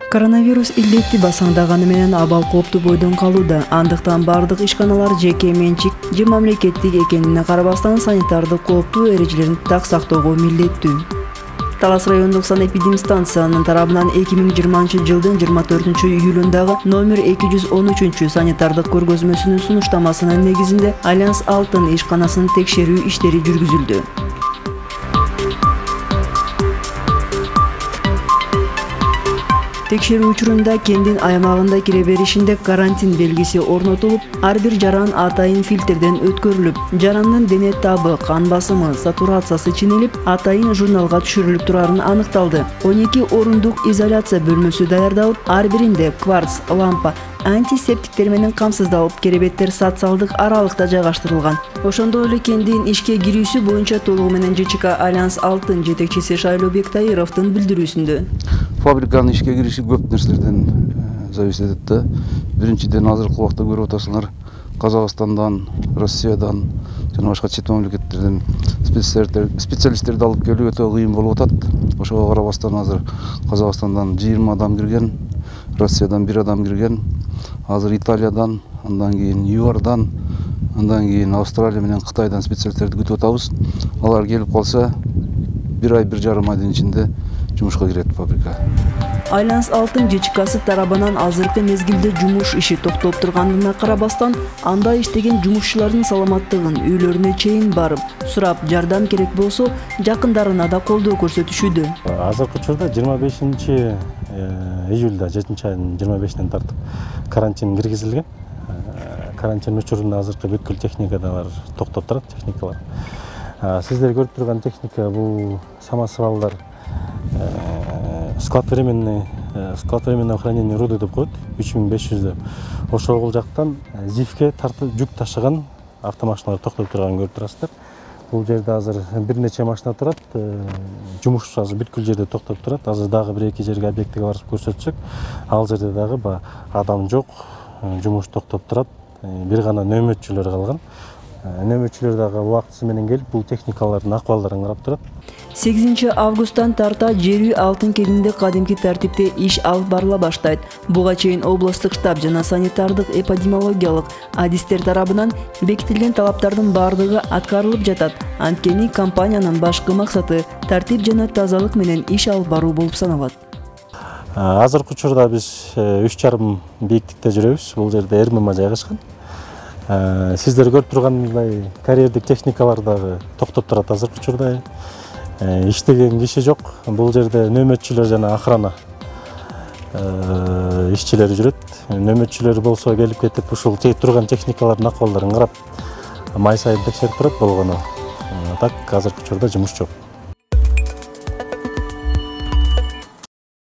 Коронавирус илдетти басаңдаганы менен абал кооптуу бойдон калууда. Андыктан бардык ишканалар жеке менчик же мамлекеттик экенине карабастан санитардык кооптуу эрежелерин так сактоого милдеттүү. Талас райондук санэпидемстанциянын тарабынан 2020 жылдын 24-июлундагы номер 213 санитардык көргөзмөсүнүн сунуштамасынын негизинде Альянс Алтын ишканасынын текшерүү иштери жүргүзүлдү. Текшерүү учурунда кендин аймагында кире беришинде карантин белгиси орнотулуп, ар бир жаран атайын фильтрден өткөрүлүп, жарандын дене табы, кан басымы, сатурациясы ченелип, атайын журналга түшүрүлүп турарын аныкталды. 12 орундук изоляция бөлмөсү даярдалып, ар биринде кварц, лампа, антисептиктер менен камсыздалып, керебеттер социалдык аралыкта жайгаштырылган. Ошондой эле кендин ишке кирүүсү боюнча толугу менен ЖЧК Альянс Алтын жетекчиси Шайлообек Таировдун билдирүүсүндө. Фабриканын ишке кириши көп нерселерден зависит этет да. Биринчиден азыркы убакта көрүп атасыңар, Казакстандан, Россиядан жана башка чет мамлекеттерден специалисттерди алып келүү өтө кыйын болуп атат. Ошого карабастан азыр Казакстандан 20 адам кирген, Россиядан 1 адам кирген, азыр Италиядан, андан кийин ЮАРдан, андан кийин Австралия менен Кытайдан специалисттерди күтүп атабыз. Алар келип калса, 1 ай 1,5 айдын ичинде жумушка кирет фабрика. Альянс Алтын ЖЧКсы тарабынан азыркы мезгилде жумуш иши токтоп турганына карабастан, анда иштеген жумушчулардын саламаттыгын үйлөрүнө чейин барып, сурап, жардам керек болсо, жакындарына да колдоо көрсөтүшүүдө. Азыркы учурда 25-июлда 7-айдын 25-тен тартып карантин киргизилген. Карантин учурунда азыркы бүткүл техника да бар, токтоп турат техникалар. Сиздер көрүп турган техника бул самосвалдар, склад временного хранения руды деп коет, 3500 деп. Ошол жактан зифке тартып жүк ташыган автомашиналар токтоп турганын көрүп турасыздар. Бул жерде азыр бир нече машина турат, жумуш азыр бүткүл жерде токтоп турат. Азыр дагы 1-2 жерге объектиге барып көрсөтсөк, ал жерде дагы адам жок, жумуш токтоп турат. Бир гана нөөмөтчүлөр калган. Нөөмөтчүлөр дагы убактысы менен келип, бул техникалардын акыбалдарын карап турат. 8 августтан тарта Жерүү Алтын кенинде кадимки тартипте иш алып барыла баштайт. Буга чейин облустук штаб жана санитардык эпидемиологиялык адистер тарабынан бекитилген талаптардын бардыгы аткарылып жатат. Анткени компаниянын башкы максаты тартип жана тазалык менен иш алып баруу болуп саналат. Азыркы учурда биз 3,5 бийиктикте жүрөбүз. Бул жерде РММ жайгашкан. Сиздер көрүп тургандай карьердик техникалар дагы токтоп турат азыркы учурда. Иштеген киши жок. Бул жерде нөөмөтчүлөр жана охрана ишчилери жүрөт. Нөөмөтчүлөр болсо келип кетип ушул турган техникалардын акыбалдарын карап, май сайын текшерип турат болгону. Так азыркы учурда жумуш жок.